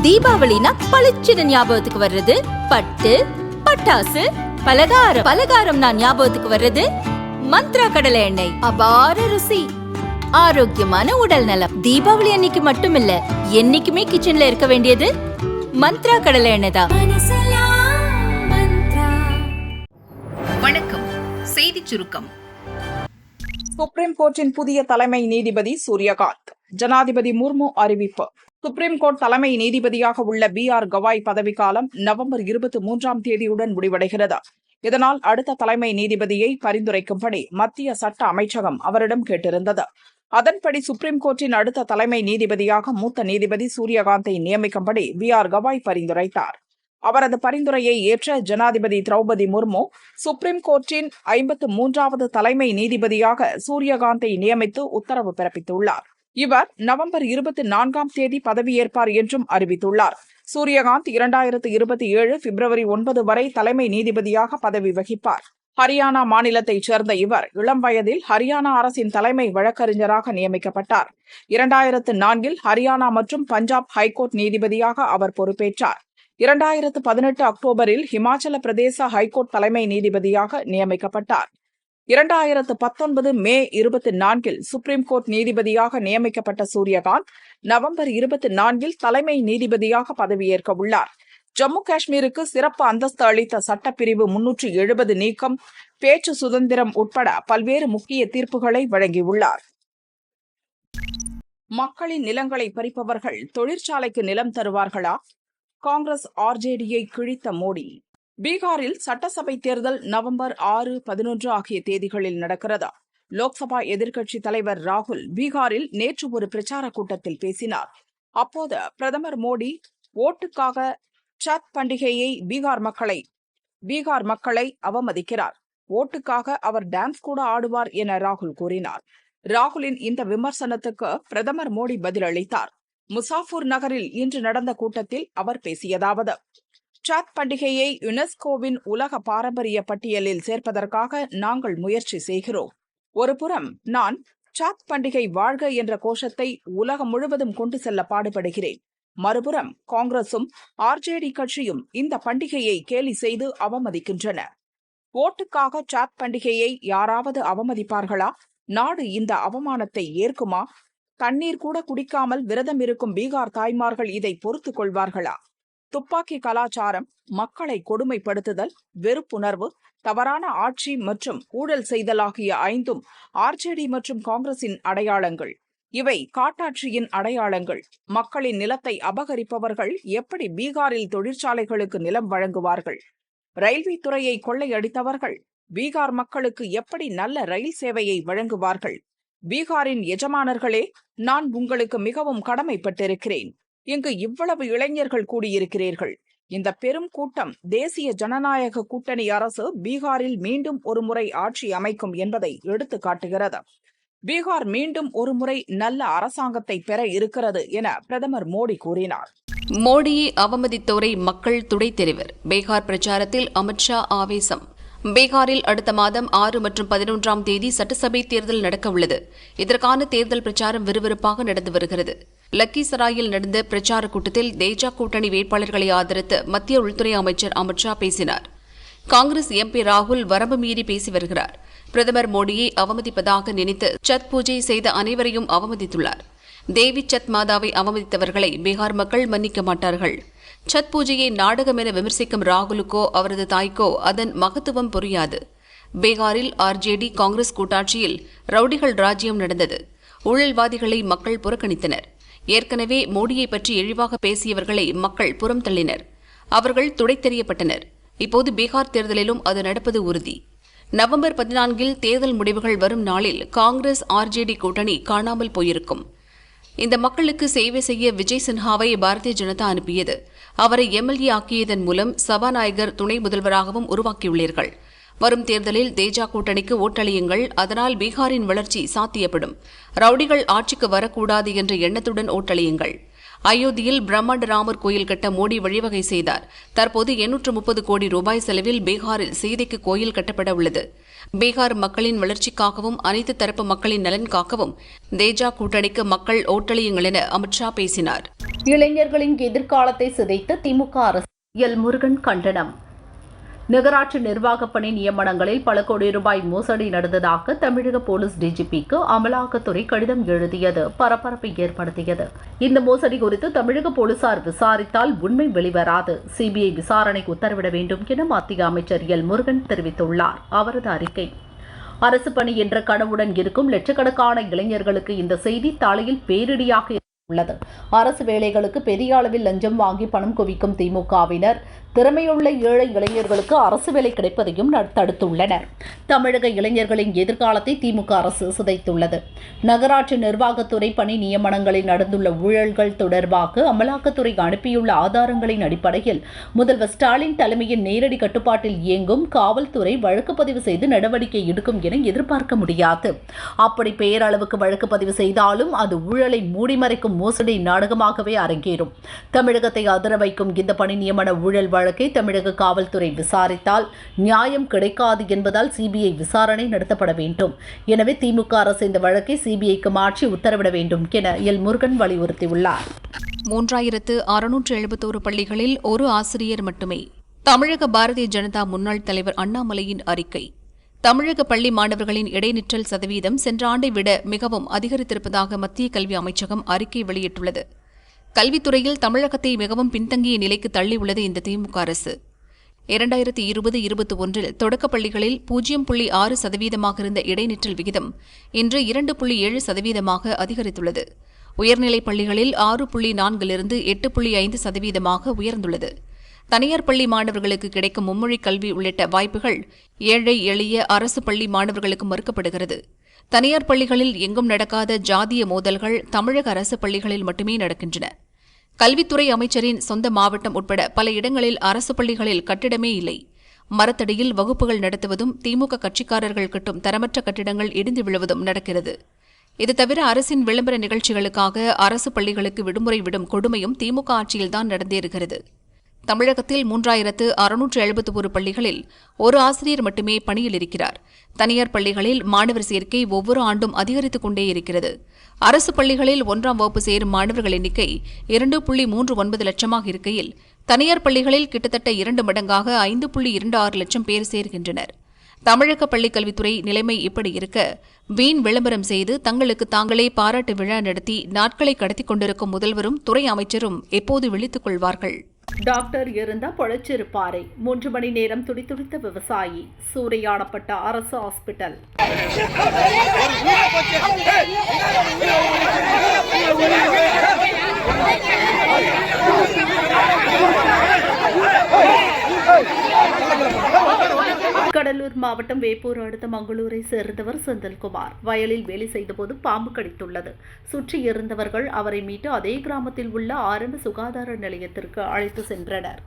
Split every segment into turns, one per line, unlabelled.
தீபாவளினா பளிச்சுன்னு ஞாபகத்துக்கு வர்றது பட்டு, பட்டாசு, பலகாரம். பலகாரம்னா ஞாபகத்துக்கு வர்றது மந்த்ரா கடலை எண்ணெய். அபார ருசி, ஆரோக்கியமான உடல் நலம். தீபாவளி அன்னைக்கு மட்டும் இல்ல, என்னைக்குமே கிச்சன்ல இருக்க வேண்டியது மந்த்ரா கடலை எண்ணெய் தான்.
வணக்கம். செய்தி சுருக்கம்.
சுப்ரீம் கோர்ட்டின் புதிய தலைமை நீதிபதி சூரியகாந்த். ஜனாதிபதி முர்மு அறிவிப்பு. சுப்ரீம் கோர்ட் தலைமை நீதிபதியாக உள்ள BR கவாய் பதவிக்காலம் நவம்பர் 23ஆம் தேதியுடன் முடிவடைகிறது. இதனால் அடுத்த தலைமை நீதிபதியை பரிந்துரைக்கும்படி மத்திய சட்ட அமைச்சகம் அவரிடம் கேட்டிருந்தது. அதன்படி சுப்ரீம் கோர்ட்டின் அடுத்த தலைமை நீதிபதியாக மூத்த நீதிபதி சூரியகாந்தை நியமிக்கும்படி BR கவாய் பரிந்துரைத்தார். அவரது பரிந்துரையை ஏற்ற ஜனாதிபதி திரௌபதி முர்மு சுப்ரீம் கோர்ட்டின் 53வது தலைமை நீதிபதியாக சூரியகாந்தை நியமித்து உத்தரவு பிறப்பித்துள்ளார். இவர் நவம்பர் 24ஆம் தேதி பதவியேற்பார் என்றும் அறிவித்துள்ளார். சூரியகாந்த் 2027 பிப்ரவரி 9 வரை தலைமை நீதிபதியாக பதவி வகிப்பார். ஹரியானா மாநிலத்தைச் சேர்ந்த இவர் இளம் வயதில் ஹரியானா அரசின் தலைமை வழக்கறிஞராக நியமிக்கப்பட்டார். 2004இல் ஹரியானா மற்றும் பஞ்சாப் ஹைகோர்ட் நீதிபதியாக அவர் பொறுப்பேற்றார். 2018 அக்டோபரில் ஹிமாச்சல பிரதேச ஹைகோர்ட் தலைமை நீதிபதியாக நியமிக்கப்பட்டார். 2019 மே 24இல் சுப்ரீம் கோர்ட் நீதிபதியாக நியமிக்கப்பட்ட சூரியகாந்த் நவம்பர் 24இல் தலைமை நீதிபதியாக பதவியேற்க உள்ளார். ஜம்மு காஷ்மீருக்கு சிறப்பு அந்தஸ்து அளித்த சட்டப்பிரிவு 370 நீக்கம், பேச்சு சுதந்திரம் உட்பட பல்வேறு முக்கிய தீர்ப்புகளை வழங்கியுள்ளார். மக்களின் நிலங்களை பறிப்பவர்கள் தொழிற்சாலைக்கு நிலம் தருவார்களா? காங்கிரஸ் RJDயை கிழித்த மோடி. பீகாரில் சட்டசபை தேர்தல் நவம்பர் 6, 11 ஆகிய தேதிகளில் நடக்கிறது. லோக்சபா எதிர்க்கட்சித் தலைவர் ராகுல் பீகாரில் நேற்று ஒரு பிரச்சார கூட்டத்தில் பேசினார். அப்போது பிரதமர் மோடி ஓட்டுக்காக சத் பண்டிகையை பீகார் மக்களை அவமதிக்கிறார். ஓட்டுக்காக அவர் டான்ஸ் கூட ஆடுவார் என ராகுல் கூறினார். ராகுலின் இந்த விமர்சனத்துக்கு பிரதமர் மோடி பதிலளித்தார். முசாஃபூர் நகரில் இன்று நடந்த கூட்டத்தில் அவர் பேசியதாவது: சத் பண்டிகையை யுனெஸ்கோவின் உலக பாரம்பரிய பட்டியலில் சேர்ப்பதற்காக நாங்கள் முயற்சி செய்கிறோம். ஒருபுறம் நான் சத் பண்டிகை வாழ்க என்ற கோஷத்தை உலகம் முழுவதும் கொண்டு செல்ல பாடுபடுகிறேன். மறுபுறம் காங்கிரசும் RJD கட்சியும் இந்த பண்டிகையை கேலி செய்து அவமதிக்கின்றன. ஓட்டுக்காக சத் பண்டிகையை யாராவது அவமதிப்பார்களா? நாடு இந்த அவமானத்தை ஏற்குமா? தண்ணீர் கூட குடிக்காமல் விரதம் இருக்கும் பீகார் தாய்மார்கள் இதை பொறுத்துக் கொள்வார்களா? துப்பாக்கி கலாச்சாரம், மக்களை கொடுமைப்படுத்துதல், வெறுப்புணர்வு, தவறான ஆட்சி மற்றும் ஊழல் செய்தல் ஆகிய 5ம் RJD மற்றும் காங்கிரசின் அடையாளங்கள். இவை காட்டாட்சியின் அடையாளங்கள். மக்களின் நிலத்தை அபகரிப்பவர்கள் எப்படி பீகாரில் தொழிற்சாலைகளுக்கு நிலம் வழங்குவார்கள்? ரயில்வே துறையை கொள்ளையடித்தவர்கள் பீகார் மக்களுக்கு எப்படி நல்ல ரயில் சேவையை வழங்குவார்கள்? பீகாரின் எஜமானர்களே, நான் உங்களுக்கு மிகவும் கடமைப்பட்டிருக்கிறேன். இங்கு இவ்வளவு இளைஞர்கள் கூடியிருக்கிறீர்கள். இந்த பெரும் கூட்டம் தேசிய ஜனநாயக கூட்டணி அரசு பீகாரில் மீண்டும் ஒருமுறை ஆட்சி அமைக்கும் என்பதை எடுத்து காட்டுகிறது. பீகார் மீண்டும் ஒருமுறை நல்ல அரசாங்கத்தை பெற இருக்கிறது என பிரதமர் மோடி கூறினார்.
மோடியை அவமதித்தோரை மக்கள் துடைத்தெறிவர். பீகார் பிரச்சாரத்தில் அமித்ஷா ஆவேசம். பீகாரில் அடுத்த மாதம் 6 மற்றும் 11ஆம் தேதி சட்டசபை தேர்தல் நடக்க உள்ளது. இதற்கான தேர்தல் பிரச்சாரம் விறுவிறுப்பாக நடந்து வருகிறது. லக்கிசராயில் நடந்த பிரச்சார கூட்டத்தில் தேஜா கூட்டணி வேட்பாளர்களை ஆதரித்து மத்திய உள்துறை அமைச்சர் அமித்ஷா பேசினார். காங்கிரஸ் MP ராகுல் வரம்பு மீறி பேசி வருகிறார். பிரதமர் மோடியை அவமதிப்பதாக நினைத்து சத் பூஜை செய்த அனைவரையும் அவமதித்துள்ளார். தேவி சத் மாதாவை அவமதித்தவர்களை பீகார் மக்கள் மன்னிக்க மாட்டார்கள். சத் பூஜையை நாடகம் என விமர்சிக்கும் ராகுலுக்கோ அவரது தாய்க்கோ அதன் மகத்துவம் புரியாது. பீகாரில் RJD காங்கிரஸ் கூட்டாட்சியில் ரவுடிகள் ராஜ்யம் நடந்தது. ஊழல்வாதிகளை மக்கள் புறக்கணித்தனர். ஏற்கனவே மோடியை பற்றி இழிவாக பேசியவர்களை மக்கள் புறம் தள்ளினர். அவர்கள் துடைத்தெறியப்பட்டனர். இப்போது பீகார் தேர்தலிலும் அது நடப்பது உறுதி. நவம்பர் 14இல் தேர்தல் முடிவுகள் வரும் நாளில் காங்கிரஸ் RJD கூட்டணி காணாமல் போயிருக்கும். இந்த மக்களுக்கு சேவை செய்ய விஜய் சின்ஹாவை பாரதிய ஜனதா அனுப்பியது. அவரை MLA ஆக்கியதன் மூலம் சபாநாயகர் துணை முதல்வராகவும் உருவாக்கியுள்ளீர்கள். வரும் தேர்தலில் தேஜா கூட்டணிக்கு ஓட்டளியுங்கள். அதனால் பீகாரின் வளர்ச்சி சாத்தியப்படும். ரவுடிகள் ஆட்சிக்கு வரக்கூடாது என்ற எண்ணத்துடன் ஓட்டளியுங்கள். அயோத்தியில் பிரம்மாண்ட ராமர் கோயில் கட்ட மோடி வழிவகை செய்தார். தற்போது 830 கோடி ரூபாய் செலவில் பீகாரில் சீதைக்கு கோயில் கட்டப்பட உள்ளது. பீகார் மக்களின் வளர்ச்சிக்காகவும் அனைத்து தரப்பு மக்களின் நலன் காக்கவும் தேஜா கூட்டணிக்கு மக்கள் ஓட்டளியுங்கள் என அமித்ஷா பேசினார்.
இளைஞர்களின் எதிர்காலத்தை சிதைத்த திமுக அரசு எல். முருகன் கண்டனம். நகராட்சி நிர்வாகப் பணி நியமனங்களில் பல கோடி ரூபாய் மோசடி நடந்ததாக தமிழக போலீஸ் டிஜிபிக்கு அமலாக்கத்துறை கடிதம் எழுதியது பரபரப்பை ஏற்படுத்தியது. இந்த மோசடி குறித்து தமிழக போலீசார் விசாரித்தால் உண்மை வெளிவராது, சிபிஐ விசாரணைக்கு உத்தரவிட வேண்டும் என மத்திய அமைச்சர் எல். முருகன் தெரிவித்துள்ளார். அவரது அறிக்கை: அரசு பணி என்ற கனவுடன் இருக்கும் லட்சக்கணக்கான இளைஞர்களுக்கு இந்த செய்தி தலையில் பேரிடியாக உள்ளது. அரசு வேலைகளுக்கு பெரிய அளவில் லஞ்சம் வாங்கி பணம் குவிக்கும் திமுகவினர் திறமையுள்ள ஏழை இளைஞர்களுக்கு அரசு வேலை கிடைப்பதையும் தடுத்துள்ளனர். தமிழக இளைஞர்களின் எதிர்காலத்தை திமுக அரசு சிதைத்துள்ளது. நகராட்சி நிர்வாகத்துறை பணி நியமனங்களில் நடந்துள்ள ஊழல்கள் தொடர்பாக அமலாக்கத்துறை அனுப்பியுள்ள ஆதாரங்களின் அடிப்படையில் முதல்வர் ஸ்டாலின் தலைமையின் நேரடி கட்டுப்பாட்டில் இயங்கும் காவல்துறை வழக்கு பதிவு செய்து நடவடிக்கை எடுக்கும் என எதிர்பார்க்க முடியாது. அப்படி பெயரளவுக்கு வழக்கு பதிவு செய்தாலும் அது ஊழலை மூடிமறைக்கும் மோசடி நாடகமாகவே அரங்கேறும். தமிழகத்தை அதிர வைக்கும் இந்த பணி நியமன ஊழல் வழக்கை தமிழக காவல்துறை விசாரித்தால் நியாயம் கிடைக்காது என்பதால் சிபிஐ விசாரணை நடத்தப்பட வேண்டும். எனவே திமுக அரசு இந்த வழக்கை சிபிஐக்கு மாற்றி உத்தரவிட வேண்டும் என எல். முருகன் வலியுறுத்தியுள்ளார்.
3671 பள்ளிகளில் ஒரு ஆசிரியர் மட்டுமே. தமிழக பாரதிய ஜனதா முன்னாள் தலைவர் அண்ணாமலையின் அறிக்கை. தமிழக பள்ளி மாணவர்களின் இடைநிற்றல் சதவீதம் சென்ற ஆண்டை விட மிகவும் அதிகரித்திருப்பதாக மத்திய கல்வி அமைச்சகம் அறிக்கை வெளியிட்டுள்ளது. கல்வித்துறையில் தமிழகத்தை மிகவும் பின்தங்கிய நிலைக்கு தள்ளியுள்ளது இந்த திமுக அரசு. 2020-21 தொடக்கப் பள்ளிகளில் 0.6% இருந்த இடைநிற்றல் விகிதம் இன்று 2.7% அதிகரித்துள்ளது. உயர்நிலைப் பள்ளிகளில் 6.4 8.5% உயர்ந்துள்ளது. தனியார் பள்ளி மாணவர்களுக்கு கிடைக்கும் மும்மொழி கல்வி உள்ளிட்ட வாய்ப்புகள் ஏழை எளிய அரசு பள்ளி மாணவர்களுக்கு மறுக்கப்படுகிறது. தனியார் பள்ளிகளில் எங்கும் நடக்காத ஜாதிய மோதல்கள் தமிழக அரசு பள்ளிகளில் மட்டுமே நடக்கின்றன. கல்வித்துறை அமைச்சரின் சொந்த மாவட்டம் உட்பட பல இடங்களில் அரசு பள்ளிகளில் கட்டிடமே இல்லை. மரத்தடியில் வகுப்புகள் நடத்துவதும் திமுக கட்சிக்காரர்கள் கட்டும் தரமற்ற கட்டிடங்கள் இடிந்து விழுவதும் நடக்கிறது. இது தவிர அரசின் விளம்பர நிகழ்ச்சிகளுக்காக அரசு பள்ளிகளுக்கு விடுமுறை விடும் கொடுமையும் திமுக ஆட்சியில்தான் நடந்தேறுகிறது. தமிழகத்தில் 3671 பள்ளிகளில் ஒரு ஆசிரியர் மட்டுமே பணியில் இருக்கிறார். தனியார் பள்ளிகளில் மாணவர் சேர்க்கை ஒவ்வொரு ஆண்டும் அதிகரித்துக் கொண்டே இருக்கிறது. அரசு பள்ளிகளில் 1ஆம் வகுப்பு சேரும் மாணவர்கள் எண்ணிக்கை 2.39 லட்சமாக இருக்கையில் தனியார் பள்ளிகளில் கிட்டத்தட்ட 2 மடங்காக 5.26 லட்சம் பேர் சேர்கின்றனர். தமிழக பள்ளிக்கல்வித்துறை நிலைமை இப்படி இருக்க வீண் விளம்பரம் செய்து தங்களுக்கு தாங்களே பாராட்டு விழா நடத்தி நாட்களை கடத்திக் கொண்டிருக்கும் முதல்வரும் துறை அமைச்சரும் எப்போது விழித்துக் கொள்வார்கள்?
டாக்டர் இருந்தா பொழைச்சிருப்பாரே. 3 மணி நேரம் துடிதுடித்த விவசாயி சூறையாடப்பட்ட அரசு ஹாஸ்பிட்டல். கடலூர் மாவட்டம் வேப்பூர் அடுத்த மங்களூரை சேர்ந்தவர் செந்தில்குமார் வயலில் வேலை செய்தபோது பாம்பு கடித்துள்ளது. சுற்றி இருந்தவர்கள் அவரை மீட்டு அதே கிராமத்தில் உள்ள ஆரம்ப சுகாதார நிலையத்திற்கு அழைத்து சென்றனர்.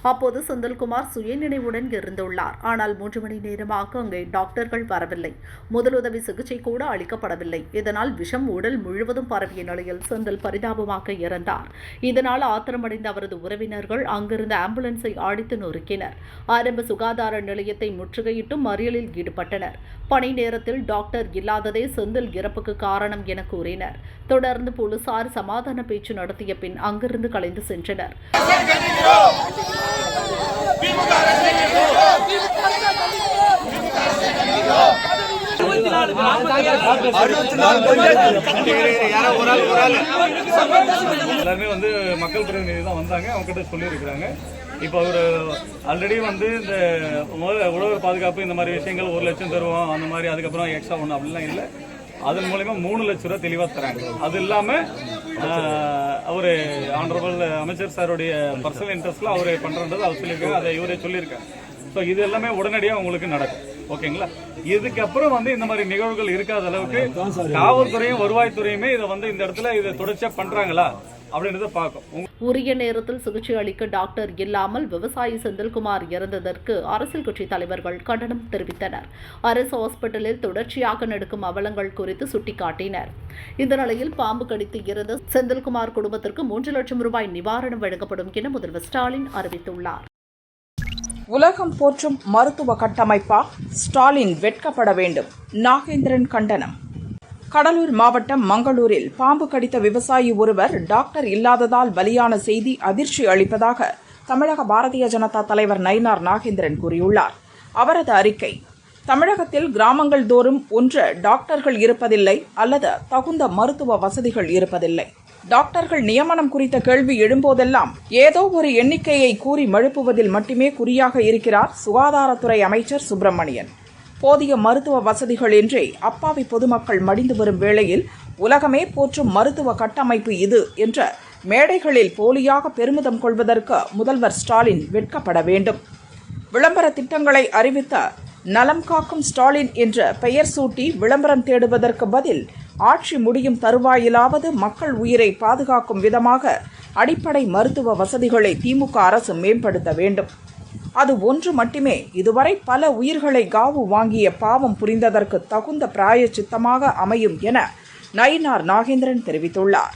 அப்போது செந்தில்குமார் சுயநினைவுடன் இருந்துள்ளார். ஆனால் 3 மணி நேரமாக அங்கே டாக்டர்கள் வரவில்லை. முதலுதவி சிகிச்சை கூட அளிக்கப்படவில்லை. இதனால் விஷம் உடல் முழுவதும் பரவிய நிலையில் செந்தில் பரிதாபமாக இறந்தார். இதனால் ஆத்திரமடைந்த அவரது உறவினர்கள் அங்கிருந்த ஆம்புலன்ஸை அடித்து நொறுக்கினர். ஆரம்ப சுகாதார நிலையத்தை முற்றுகையிட்டு மறியலில் ஈடுபட்டனர். பணி நேரத்தில் டாக்டர் இல்லாததே செந்தில் இறப்புக்கு காரணம் என கூறினர். தொடர்ந்து போலீசார் சமாதான பேச்சு நடத்திய பின் அங்கிருந்து கலைந்து சென்றனர்.
எல்லாருமே வந்து மக்கள் பிரதிநிதி தான் வந்தாங்க, அவங்க கிட்ட சொல்லியிருக்கிறாங்க. இப்போ அவர் ஆல்ரெடி வந்து இந்த உழவர் பாதுகாப்பு இந்த மாதிரி விஷயங்கள் 1 லட்சம் தருவோம், அந்த மாதிரி அதுக்கப்புறம் எக்ஸ்ட்ரா ஒன்றும் அப்படிலாம் இல்லை. அதன் மூலயமா 3 லட்சம் ரூபா தெளிவாக தராங்க. அது இல்லாமல் அவர் ஆனரபிள் அமைச்சர் சாருடைய பர்சனல் இன்ட்ரெஸ்ட்ல அவரை பண்ணுறது அவர் சொல்லியிருக்காங்க, அதை இவரே சொல்லியிருக்காங்க. ஸோ இது எல்லாமே உடனடியாக உங்களுக்கு நடக்கும். ஓகேங்களா? இதுக்கப்புறம் வந்து இந்த மாதிரி நிகழ்வுகள் இருக்காத அளவுக்கு காவல்துறையும் வருவாய்த்துறையுமே இதை வந்து இந்த இடத்துல இதை தொடர்ச்சியாக பண்றாங்களா அப்படின்றத பார்க்கும்.
உரிய நேரத்தில் சிகிச்சை அளிக்க டாக்டர் இல்லாமல் விவசாயி செந்தில்குமார் இறந்ததற்கு அரசியல் கட்சி தலைவர்கள் கண்டனம் தெரிவித்தனர். அரசு ஹாஸ்பிட்டலில் தொடர்ச்சியாக நடக்கும் அவலங்கள் குறித்து சுட்டிக்காட்டினர். இந்த நிலையில் பாம்பு கடித்து இறந்த செந்தில்குமார் குடும்பத்திற்கு 3 லட்சம் ரூபாய் நிவாரணம் வழங்கப்படும் என முதல்வர் ஸ்டாலின் அறிவித்துள்ளார்.
உலகம் போற்றும் மருத்துவ கட்டமைப்பா? ஸ்டாலின் வெட்கப்பட வேண்டும். நாகேந்திரன் கண்டனம். கடலூர் மாவட்டம் மங்களூரில் பாம்பு கடித்த விவசாயி ஒருவர் டாக்டர் இல்லாததால் பலியான செய்தி அதிர்ச்சி அளிப்பதாக தமிழக பாரதிய ஜனதா தலைவர் நயினார் நாகேந்திரன் கூறியுள்ளார். அவரது அறிக்கை: தமிழகத்தில் கிராமங்கள் தோறும் ஒன்று டாக்டர்கள் இருப்பதில்லை அல்லது தகுந்த மருத்துவ வசதிகள் இருப்பதில்லை. டாக்டர்கள் நியமனம் குறித்த கேள்வி எழும்போதெல்லாம் ஏதோ ஒரு எண்ணிக்கையை கூறி மழுப்புவதில் மட்டுமே குறியாக இருக்கிறார் சுகாதாரத்துறை அமைச்சர் சுப்பிரமணியன். போதிய மருத்துவ வசதிகள் இன்றி அப்பாவி பொதுமக்கள் மடிந்து வரும் வேளையில் உலகமே போற்றும் மருத்துவ கட்டமைப்பு இது என்ற மேடைகளில் போலியாக பெருமிதம் கொள்வதற்கு முதல்வர் ஸ்டாலின் வெட்கப்பட வேண்டும். விளம்பர திட்டங்களை அறிவித்த நலம் காக்கும் ஸ்டாலின் என்ற பெயர் சூட்டி விளம்பரம் தேடுவதற்கு பதில் ஆட்சி முடியும் தருவாயிலாவது மக்கள் உயிரை பாதுகாக்கும் விதமாக அடிப்படை மருத்துவ வசதிகளை திமுக அரசு மேம்படுத்த வேண்டும். அது ஒன்று மட்டுமே இதுவரை பல உயிர்களை காவு வாங்கிய பாவம் புரிந்ததற்கு தகுந்த பிராயச்சித்தமாக அமையும் என நயினார் நாகேந்திரன் தெரிவித்துள்ளார்.